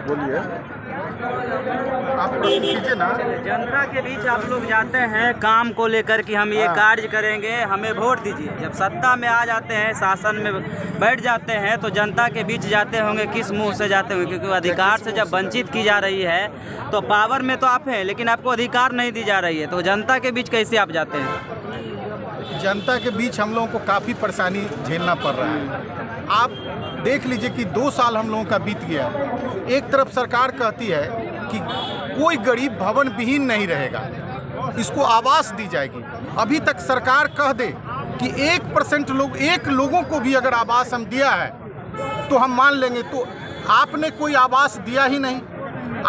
बोलिए, आप प्रश्न कीजिए ना। जनता के बीच आप लोग जाते हैं काम को लेकर कि हम ये कार्य करेंगे, हमें वोट दीजिए। जब सत्ता में आ जाते हैं, शासन में बैठ जाते हैं, तो जनता के बीच जाते होंगे, किस मुंह से जाते होंगे? क्योंकि अधिकार से जब वंचित की जा रही है तो पावर में तो आप हैं, लेकिन आपको अधिकार नहीं दी जा रही है, तो जनता के बीच कैसे आप जाते हैं? जनता के बीच हम लोगों को काफ़ी परेशानी झेलना पड़ रहा है। आप देख लीजिए कि 2 साल हम लोगों का बीत गया। एक तरफ सरकार कहती है कि कोई गरीब भवन विहीन नहीं रहेगा, इसको आवास दी जाएगी। अभी तक सरकार कह दे कि 1% लोगों को भी अगर आवास हम दिया है तो हम मान लेंगे, तो आपने कोई आवास दिया ही नहीं।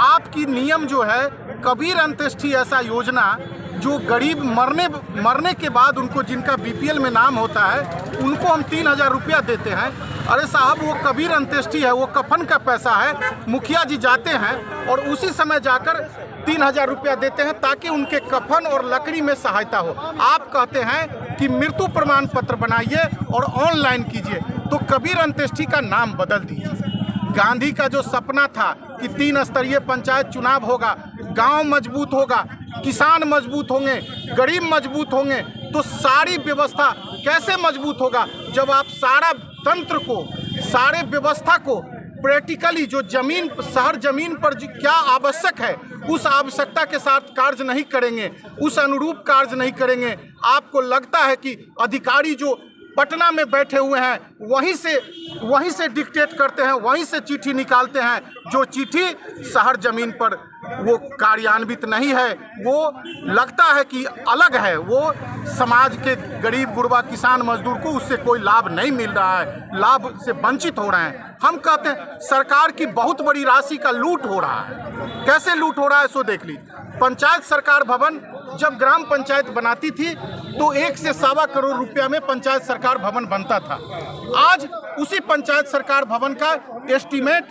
आपकी नियम जो है कबीर अंत्येष्टि ऐसा योजना जो गरीब मरने के बाद उनको, जिनका बीपीएल में नाम होता है, उनको हम 3000 रुपया देते हैं। अरे साहब, वो कबीर अंत्येष्टि है, वो कफन का पैसा है। मुखिया जी जाते हैं और उसी समय जाकर 3000 रुपया देते हैं ताकि उनके कफन और लकड़ी में सहायता हो। आप कहते हैं कि मृत्यु प्रमाण पत्र बनाइए और ऑनलाइन कीजिए, तो कबीर अंत्येष्टि का नाम बदल दीजिए। गांधी का जो सपना था कि 3 स्तरीय पंचायत चुनाव होगा, गांव मजबूत होगा, किसान मजबूत होंगे, गरीब मजबूत होंगे, तो सारी व्यवस्था कैसे मजबूत होगा जब आप सारा तंत्र को, सारे व्यवस्था को प्रैक्टिकली जो जमीन, शहर जमीन पर क्या आवश्यक है उस आवश्यकता के साथ कार्य नहीं करेंगे, उस अनुरूप कार्य नहीं करेंगे। आपको लगता है कि अधिकारी जो पटना में बैठे हुए हैं वहीं से डिक्टेट करते हैं, वहीं से चिट्ठी निकालते हैं, जो चिट्ठी शहर जमीन पर वो कार्यान्वित नहीं है, वो लगता है कि अलग है, वो समाज के गरीब गुरबा किसान मजदूर को उससे कोई लाभ नहीं मिल रहा है, लाभ से वंचित हो रहे हैं। हम कहते हैं सरकार की बहुत बड़ी राशि का लूट हो रहा है। कैसे लूट हो रहा है सो देख लीजिए। पंचायत सरकार भवन जब ग्राम पंचायत बनाती थी तो 1 से 1.25 करोड़ रुपया में पंचायत सरकार भवन बनता था। आज उसी पंचायत सरकार भवन का एस्टीमेट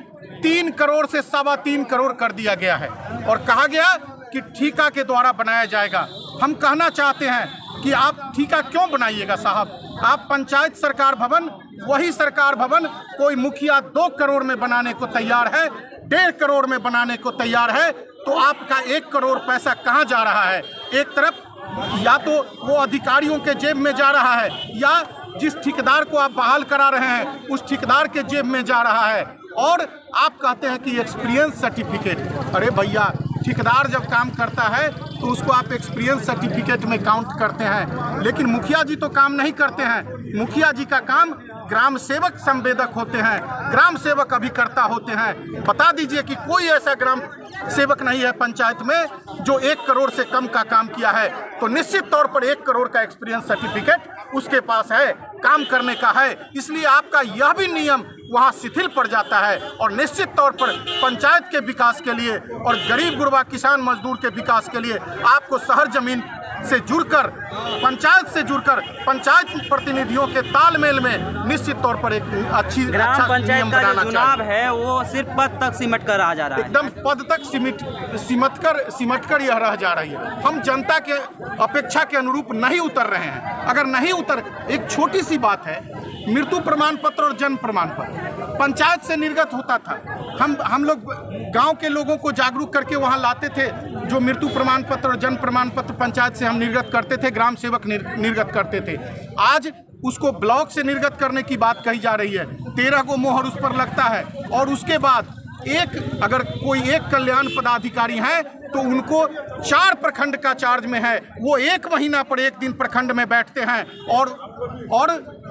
3 करोड़ से 3.25 करोड़ कर दिया गया है और कहा गया कि ठेका के द्वारा बनाया जाएगा। हम कहना चाहते हैं कि आप ठेका क्यों बनाइएगा साहब? आप पंचायत सरकार भवन, वही सरकार भवन कोई मुखिया 2 करोड़ में बनाने को तैयार है, 1.5 करोड़ में बनाने को तैयार है, तो आपका 1 करोड़ पैसा कहाँ जा रहा है? एक तरफ या तो वो अधिकारियों के जेब में जा रहा है, या जिस ठेकेदार को आप बहाल करा रहे हैं उस ठेकेदार के जेब में जा रहा है। और आप कहते हैं कि एक्सपीरियंस सर्टिफिकेट, अरे भैया, ठेकेदार जब काम करता है तो उसको आप एक्सपीरियंस सर्टिफिकेट में काउंट करते हैं, लेकिन मुखिया जी तो काम नहीं करते हैं। मुखिया जी का काम ग्राम सेवक संवेदक होते हैं, ग्राम सेवक अभिकर्ता होते हैं। बता दीजिए कि कोई ऐसा ग्राम सेवक नहीं है पंचायत में जो 1 करोड़ से कम का काम किया है, तो निश्चित तौर पर 1 करोड़ का एक्सपीरियंस सर्टिफिकेट उसके पास है, काम करने का है। इसलिए आपका यह भी नियम वहाँ शिथिल पड़ जाता है और निश्चित तौर पर पंचायत के विकास के लिए और गरीब गुरबा किसान मजदूर के विकास के लिए आपको शहर जमीन से जुड़कर, पंचायत से जुड़कर, पंचायत प्रतिनिधियों के तालमेल में निश्चित तौर पर एक ग्राम पंचायत का जो चुनाव है वो सिर्फ पद तक सिमट कर आ जा रहा है, एकदम पद तक सिमट कर यह रह जा रही है। हम जनता के अपेक्षा के अनुरूप नहीं उतर रहे हैं। अगर नहीं उतर, एक छोटी सी बात है, मृत्यु प्रमाण पत्र और जन्म प्रमाण पत्र पंचायत से निर्गत होता था। हम लोग गांव के लोगों को जागरूक करके वहां लाते थे। जो मृत्यु प्रमाण पत्र और जन्म प्रमाण पत्र पंचायत से हम निर्गत करते थे, ग्राम सेवक निर्गत करते थे। आज उसको ब्लॉक से निर्गत करने की बात कही जा रही है। 13 को मोहर उस पर लगता है और उसके बाद अगर कोई एक कल्याण पदाधिकारी है तो उनको 4 प्रखंड का चार्ज में है। वो 1 महीना पर 1 दिन प्रखंड में बैठते हैं और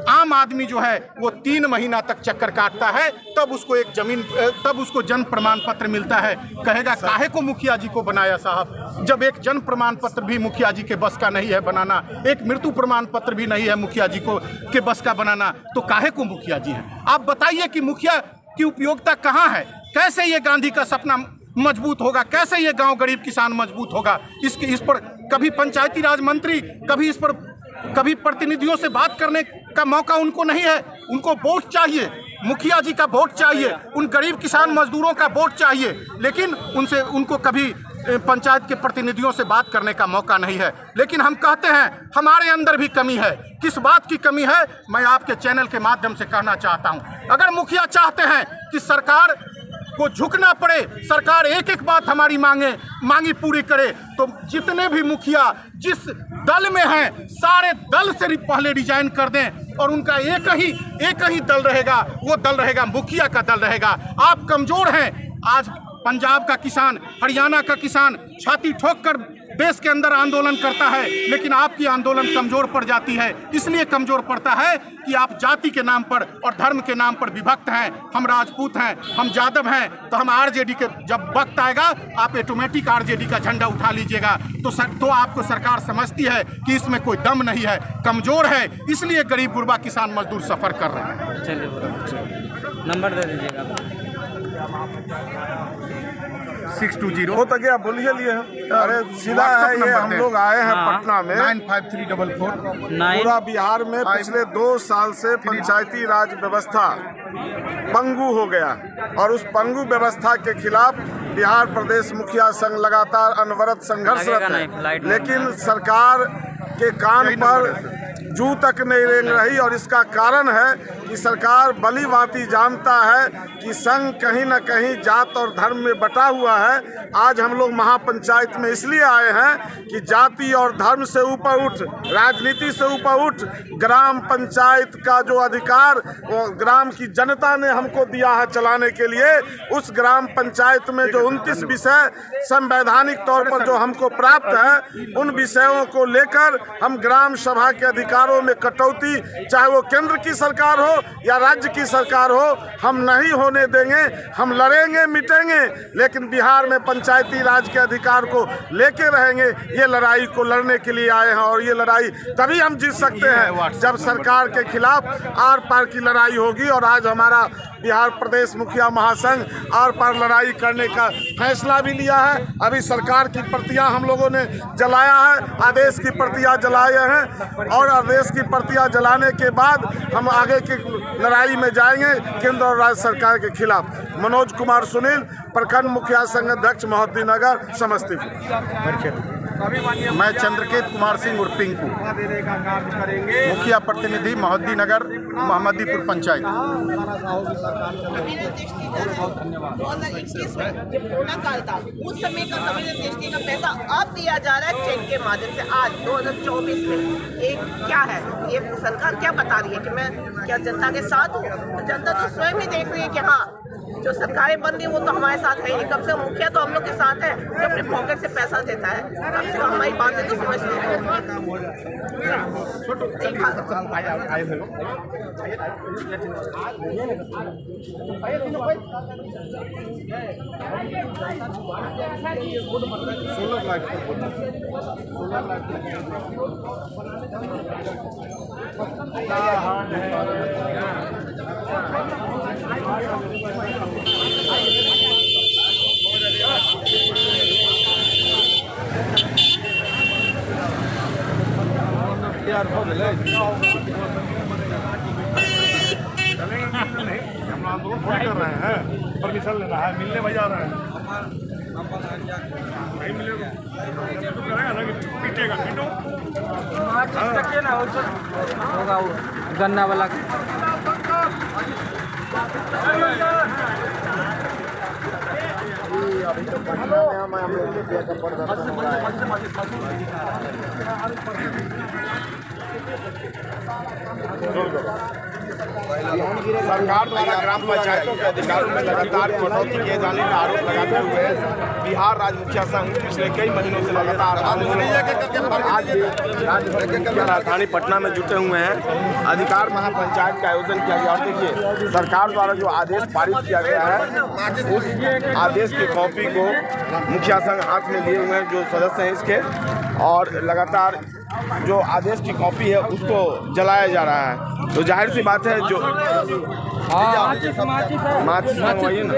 आम आदमी जो है वो 3 महीना तक चक्कर काटता है, तब उसको जन्म प्रमाण पत्र मिलता है। कहेगा काहे को मुखिया जी को बनाया साहब, जब एक जन्म प्रमाण पत्र भी मुखिया जी के बस का नहीं है बनाना, एक मृत्यु प्रमाण पत्र भी नहीं है मुखिया जी को के बस का बनाना, तो काहे को मुखिया जी हैं? आप बताइए कि मुखिया की उपयोगिता कहाँ है? कैसे ये गांधी का सपना मजबूत होगा? कैसे ये गांव गरीब किसान मजबूत होगा? इस पर कभी पंचायती राज मंत्री, कभी प्रतिनिधियों से बात करने का मौका उनको नहीं है। उनको वोट चाहिए, मुखिया जी का वोट चाहिए, उन गरीब किसान मजदूरों का वोट चाहिए, लेकिन उनको कभी पंचायत के प्रतिनिधियों से बात करने का मौका नहीं है। लेकिन हम कहते हैं हमारे अंदर भी कमी है। किस बात की कमी है, मैं आपके चैनल के माध्यम से कहना चाहता हूं। अगर मुखिया चाहते हैं कि सरकार को झुकना पड़े, सरकार एक एक बात हमारी मांगी पूरी करे, तो जितने भी मुखिया जिस दल में हैं सारे दल से पहले रिजाइन कर दें और उनका एक ही दल रहेगा, वो दल रहेगा मुखिया का दल रहेगा। आप कमजोर हैं। आज पंजाब का किसान, हरियाणा का किसान छाती ठोक कर देश के अंदर आंदोलन करता है, लेकिन आपकी आंदोलन कमजोर पड़ जाती है। इसलिए कमजोर पड़ता है कि आप जाति के नाम पर और धर्म के नाम पर विभक्त हैं। हम राजपूत हैं, हम यादव हैं, तो हम आरजेडी के जब वक्त आएगा आप ऑटोमेटिक आरजेडी का झंडा उठा लीजिएगा। तो आपको सरकार समझती है कि इसमें कोई दम नहीं है, कमजोर है, इसलिए गरीब गुरबा किसान मजदूर सफर कर रहे हैं। चलिए नंबर दे दीजिएगा। 620 हो तो क्या बोलिए लिए अरे सीधा है ये, हम लोग आए हैं पटना में 95344। पूरा बिहार में पिछले 2 साल से पंचायती राज व्यवस्था पंगु हो गया और उस पंगु व्यवस्था के खिलाफ बिहार प्रदेश मुखिया संघ लगातार अनवरत संघर्षरत है। लेकिन सरकार के कान पर जू तक नहीं रेंग रही और इसका कारण है कि सरकार भली भांति जानता है कि संघ कहीं न कहीं जात और धर्म में बटा हुआ है। आज हम लोग महापंचायत में इसलिए आए हैं कि जाति और धर्म से ऊपर उठ, राजनीति से ऊपर उठ, ग्राम पंचायत का जो अधिकार वो ग्राम की जनता ने हमको दिया है चलाने के लिए, उस ग्राम पंचायत में जो 29 विषय संवैधानिक तौर पर जो हमको प्राप्त है, उन विषयों को लेकर हम ग्राम सभा के अधिकारों में कटौती, चाहे वो केंद्र की सरकार हो या राज्य की सरकार हो, हम नहीं होने देंगे। हम लड़ेंगे, मिटेंगे, लेकिन बिहार में पंचायती राज के अधिकार को लेके रहेंगे। ये लड़ाई को लड़ने के लिए आए हैं और ये लड़ाई तभी हम जीत सकते हैं जब सरकार के खिलाफ आर पार की लड़ाई होगी। और आज हमारा बिहार प्रदेश मुखिया महासंघ आर पार लड़ाई करने का फैसला भी लिया है। अभी सरकार की प्रतियां हम लोगों ने जलाया है, आदेश की प्रतियां जलाए हैं और आदेश की प्रतियां जलाने के बाद हम आगे की लड़ाई में जाएंगे केंद्र और राज्य सरकार के खिलाफ। मनोज कुमार सुनील, प्रखंड मुखिया संघ अध्यक्ष मोहद्दीनगर, समस्तीपुर। मैं चंद्रकेत कुमार सिंह और पिंकू, मुखिया प्रतिनिधि मोहद्दीनगर, मोहम्मदीपुर पंचायत। 2021 में जब कोरोना काल था उस समय का WST का पैसा अब दिया जा रहा है चेक के माध्यम से। आज 2024 में एक क्या है, ये सरकार क्या बता रही है कि मैं क्या जनता के साथ हूँ? तो जनता तो स्वयं ही देख रही है कि हाँ, जो सरकारें बंद है वो तो हमारे साथ है ही। कम से कम मुखिया तो हम लोग के साथ है जो अपने पॉकेट से पैसा देता है। कम से कम हमारी बातें तो समझते हैं। हम आंदोलन कर रहे हैं, परमिशन लेना है, मिलने भाई जा रहे हैं। नहीं मिलेगा तो करेगा ना कि पीटेगा, पीटो ना होगा वो गन्ना वाला। अभी तो पटना में हम लोग सरकार द्वारा ग्राम पंचायतों के अधिकारों में लगातार कटौती किए जाने का आरोप लगाते हुए बिहार राज्य मुखिया संघ पिछले कई महीनों से लगातार राजधानी पटना में जुटे हुए हैं। अधिकार महापंचायत का आयोजन किया गया और देखिए सरकार द्वारा जो आदेश पारित किया गया है, उस आदेश की कॉपी को मुखिया संघ हाथ में लिए हुए हैं जो सदस्य हैं इसके, और लगातार जो आदेश की कॉपी है उसको जलाया जा रहा है। तो जाहिर सी बात है जो माचिस वही ना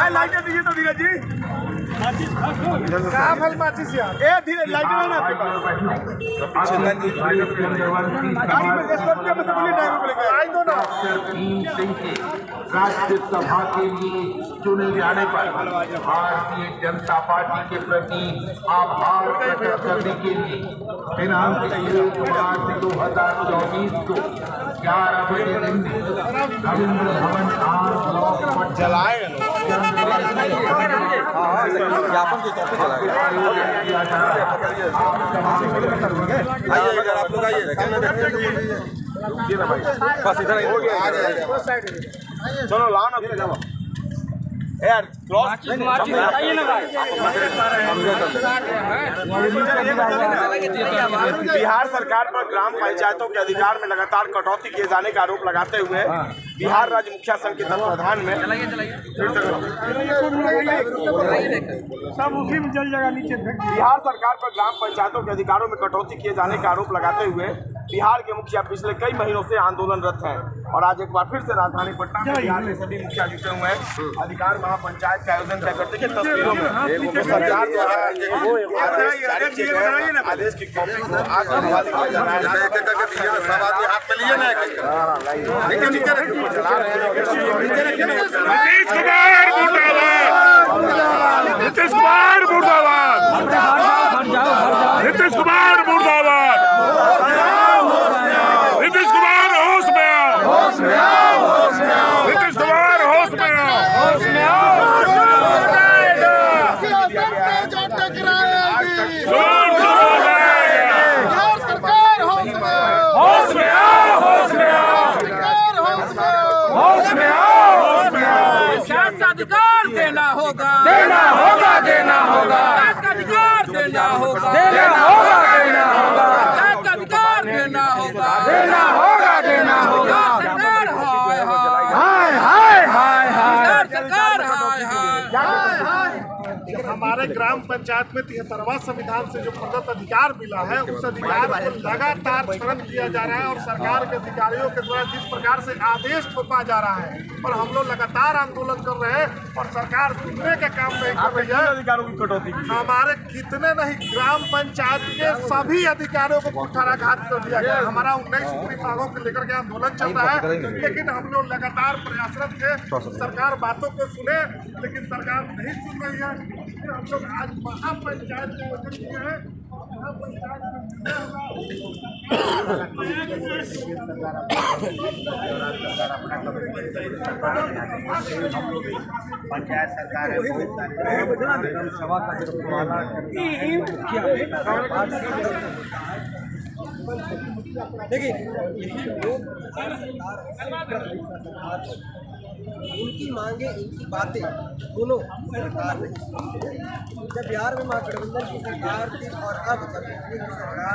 लाइटें दीजिए तो धीरज जी। धीरे लाइट ना राज्यसभा के लिए चुने जाने पर भारतीय जनता पार्टी के प्रति आभार प्रकट करने के लिए दिनांक 1 मार्च 2024 को 11 बजे दिन में रविंद्र भवन आर ब्लॉक पर जलाए चलो लाओ ना यार बिहार सरकार पर ग्राम पंचायतों के अधिकार में लगातार कटौती किए जाने का आरोप लगाते हुए बिहार राज्य मुखिया संघ के तत्वाधान में बिहार सरकार पर ग्राम पंचायतों के अधिकारों में कटौती किए जाने का आरोप लगाते हुए बिहार के मुखिया पिछले कई महीनों से आंदोलनरत हैं और आज एक बार फिर से राजधानी पटना में बिहार के सभी मुखिया जुटे हुए हैं अधिकार महापंचायत का आयोजन तय करते हैं। तस्वीरों में सरकार द्वारा आदेश की कॉपी को आज हवाले किया जा रहा है। नीतीश कुमार मुर्दाबाद, नीतीश कुमार मुर्दाबाद, नीतीश कुमार होश में आओ, नीतीश कुमार होश में आओ, अधिकार देना होगा, देना होगा, देना होगा, अधिकार देना होगा, देना होगा, देना होगा, अधिकार देना होगा, देना होगा, देना होगा, सरकार हाय हाय हाय हाय हाय, सरकार हाय हाय हाय। हमारे ग्राम पंचायत में 73वां संविधान से जो प्रदत्त अधिकार मिला है उस अधिकार को लगातार क्षरण किया जा रहा है और सरकार के अधिकारियों के द्वारा जिस प्रकार से आदेश थोपा जा रहा है और हम लोग लगातार आंदोलन कर रहे हैं और सरकार सुनने का काम नहीं कर रही है। अधिकारों की कटौती हमारे कितने नहीं ग्राम पंचायत के सभी अधिकारियों को कुठाराघात कर दिया गया। हमारा 19 विभागों को लेकर के आंदोलन चल रहा है लेकिन हम लोग लगातार प्रयासरत थे सरकार बातों को सुने लेकिन सरकार नहीं सुन रही है। हम लोग आज महापंचायत का आयोजन किए हैं। महापंचायत में पंचायत सरकार इनकी मांगे इनकी बातें दोनों सरकार ने जब बिहार में महागठबंधन की सरकार थी और अब जब की सरकार